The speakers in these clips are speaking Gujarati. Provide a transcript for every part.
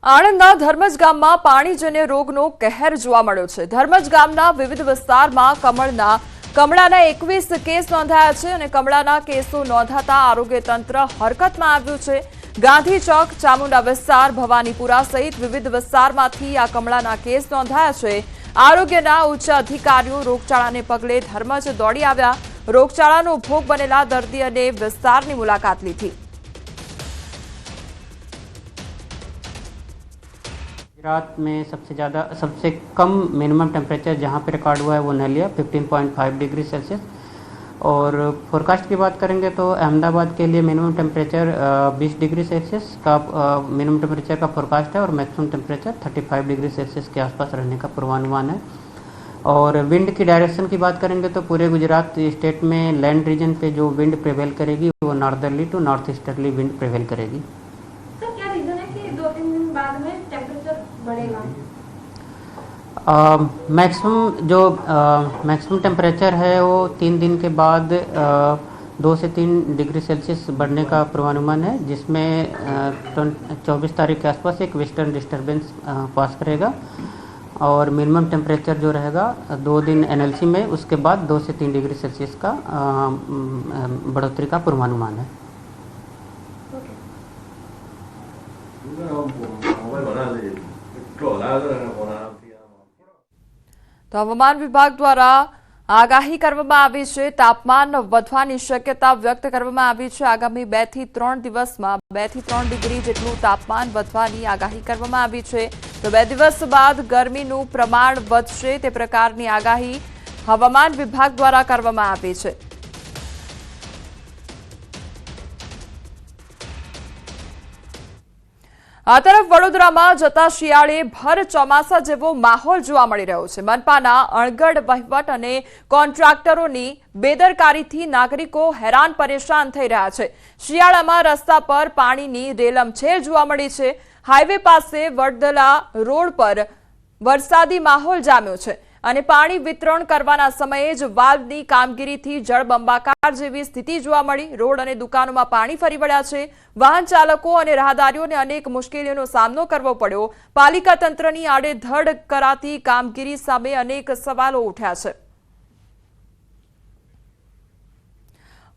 આણંદના ધર્મજ ગામમાં પાણીજન્ય રોગનો કહેર જોવા મળ્યો છે। ધર્મજ ગામના વિવિધ વિસ્તારમાં કમળાના 21 કેસ નોંધાયા છે અને કમળાના કેસો નોંધાતા આરોગ્ય તંત્ર હરકતમાં આવ્યું છે। ગાંધી ચોક, ચામુંડા વિસ્તાર, ભવાનીપુરા સહિત વિવિધ વિસ્તારમાંથી આ કમળાના કેસ નોંધાયા છે। આરોગ્યના ઉચ્ચ અધિકારીઓ રોગચાળાને પગલે ધર્મજ દોડી આવ્યા। રોગચાળાનો ભોગ બનેલા દર્દી અને વિસ્તારની મુલાકાત લીધી। रात में सबसे कम मिनिमम टेम्परेचर जहाँ पे रिकॉर्ड हुआ है वो नलिया 15.5 डिग्री सेल्सियस। और फोरकास्ट की बात करेंगे तो अहमदाबाद के लिए मिनिमम टेम्परेचर 20 डिग्री सेल्सियस का मिनिमम टेम्परेचर का फोरकास्ट है और मैक्सिमम टेम्परेचर 35 डिग्री सेल्सियस के आसपास रहने का पूर्वानुमान है। और विंड की डायरेक्शन की बात करेंगे तो पूरे गुजरात स्टेट में लैंड रीजन पे जो विंड प्रिवेल करेगी वो northerly to north easterly wind prevail करेगी। सर, क्या रीजन है कि 2-3 दिन बाद में टेम्परेचर बढ़ेगा? मैक्सिमम टेम्परेचर है वो 3 दिन के बाद 2 से 3 डिग्री सेल्सियस बढ़ने का पूर्वानुमान है, जिसमें 24 तारीख के आसपास एक वेस्टर्न डिस्टर्बेंस पास करेगा। और मिनिमम टेम्परेचर जो रहेगा 2 दिन एनएलसी में, उसके बाद 2 से 3 डिग्री सेल्सियस का बढ़ोतरी का पूर्वानुमान है। तो हवामान विभाग द्वारा आगाही करवामां आवी छे। तापमान વધવાની શક્યતા વ્યક્ત કરવામાં આવી છે। આગામી 2 થી 3 દિવસમાં 2 થી 3 ડિગ્રી જેટલું તાપમાન વધવાની આગાહી કરવામાં આવી છે। તો 2 દિવસ બાદ ગરમીનું પ્રમાણ વધશે તે પ્રકારની આગાહી હવામાન વિભાગ દ્વારા કરવામાં આવી છે। આ તરફ વડોદરામાં જતા શિયાળે ભર ચોમાસા જેવો માહોલ જોવા મળી રહ્યો છે। મનપાના અણઘડ વહીવટ અને કોન્ટ્રાક્ટરોની બેદરકારીથી નાગરિકો હેરાન પરેશાન થઈ રહ્યા છે। શિયાળામાં રસ્તા પર પાણીની રેલમછેલ જોવા મળી છે। હાઈવે પાસે વડદલા રોડ પર વરસાદી માહોલ જામ્યો છે અને પાણી વિતરણ કરવાના સમયે જ વાલ્વની કામગીરીથી જળબંબાકાર જેવી સ્થિતિ જોવા મળી। રોડ અને દુકાનોમાં પાણી ફરી વળ્યા છે। વાહન ચાલકો અને રાહદારીઓને અનેક મુશ્કેલીઓનો સામનો કરવો પડ્યો। પાલિકા તંત્રની આડેધડ કરાતી કામગીરી સામે અનેક સવાલો ઉઠ્યા છે।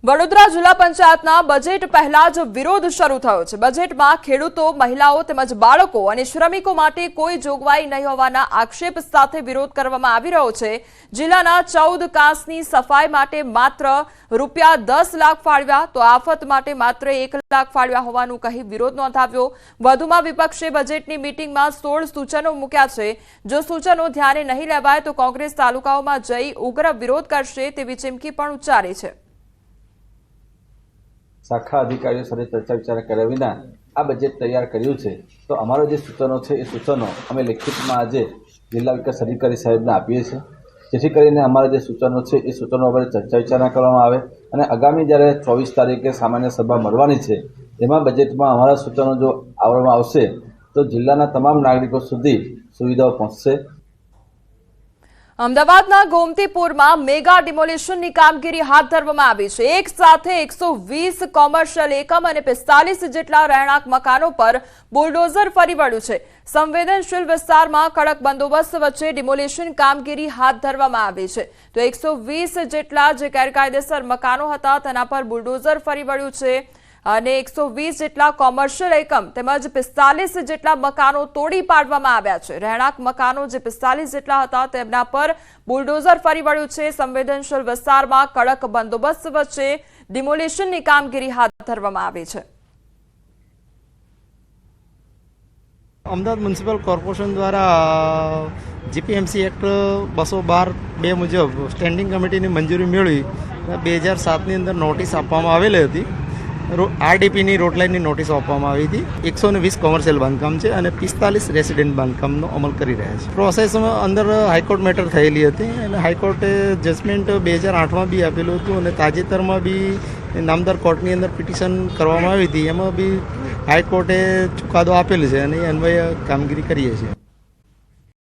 વડોદરા જિલ્લા પંચાયતના બજેટ પહેલા જ વિરોધ શરૂ થયો છે। બજેટમાં ખેડૂતો, મહિલાઓ તેમજ બાળકો અને શ્રમિકો માટે કોઈ જોગવાઈ નહીં હોવાના આક્ષેપ સાથે વિરોધ કરવામાં આવી રહ્યો છે। જિલ્લાના 14 કાંસની સફાઈ માટે માત્ર ₹10 લાખ ફાળવ્યા તો આફત માટે માત્ર 1 લાખ ફાળવ્યા હોવાનું કહી વિરોધ નોંધાવ્યો। વધુમાં વિપક્ષે બજેટની મીટિંગમાં 16 સૂચનો મૂક્યા છે। જો સૂચનો ધ્યાને નહીં લેવાય તો કોંગ્રેસ તાલુકાઓમાં જઈ ઉગ્ર વિરોધ કરશે તેવી ચીમકી પણ ઉચ્ચારી છે। શાખા અધિકારીઓ સાથે ચર્ચા વિચારણા કર્યા વિના આ બજેટ તૈયાર કર્યું છે। તો અમારો જે સૂચનો છે એ સૂચનો અમે લેખિતમાં આજે જિલ્લા વિકાસ અધિકારી સાહેબને આપીએ છીએ, જેથી કરીને અમારા જે સૂચનો છે એ સૂચનો પર ચર્ચા વિચારણા કરવામાં આવે અને આગામી જ્યારે 24 તારીખે સામાન્ય સભા મળવાની છે એમાં બજેટમાં અમારા સૂચનો જો આવવામાં આવશે તો જિલ્લાના તમામ નાગરિકો સુધી સુવિધાઓ પહોંચશે। અમદાવાદના ગોમતીપુરમાં મેગા ડિમોલિશનની કામગીરી હાથ ધરવામાં આવી છે। એક સાથે 120 કોમર્શિયલ એકમ અને 45 જેટલા રહેણાંક મકાનો પર બુલડોઝર ફરી વળ્યું છે। સંવેદનશીલ વિસ્તારમાં કડક બંદોબસ્ત વચ્ચે ડિમોલિશન કામગીરી હાથ ધરવામાં આવી છે। તો 120 જેટલા જે ગેરકાયદેસર મકાનો હતા તેના પર બુલડોઝર ફરી વળ્યું છે અને 120 જેટલા કોમર્શિયલ એકમ તેમજ 45 જેટલા મકાનો તોડી પાડવામાં આવ્યા છે। રહેણાંક મકાનો જે 45 જેટલા હતા તેમના પર બુલડોઝર ફરી વળ્યું છે। સંવેદનશીલ વિસ્તારમાં કડક બંદોબસ્ત વચ્ચે ડિમોલિશનની કામગીરી હાથ ધરવામાં આવી છે। અમદાવાદ મ્યુનિસિપલ કોર્પોરેશન દ્વારા જીપીએમસી એક્ટ 212(2) મુજબ સ્ટેન્ડિંગ કમિટીની મંજૂરી મેળવી 2007ની અંદર નોટિસ આપવામાં આવેલી હતી। આરડીપીની રોડલાઇનની નોટિસ આપવામાં આવી હતી। 120 કોમર્શિયલ બાંધકામ છે અને 45 રેસિડેન્ટ બાંધકામનો અમલ કરી રહ્યા છે। પ્રોસેસમાં અંદર હાઈકોર્ટ મેટર થયેલી હતી અને હાઈકોર્ટે જજમેન્ટ 2008માં બી આપેલું હતું અને તાજેતરમાં બી નામદાર કોર્ટની અંદર પિટિશન કરવામાં આવી હતી, એમાં બી હાઈકોર્ટે ચુકાદો આપેલો છે અને એ અન્વયે કામગીરી કરીએ છીએ।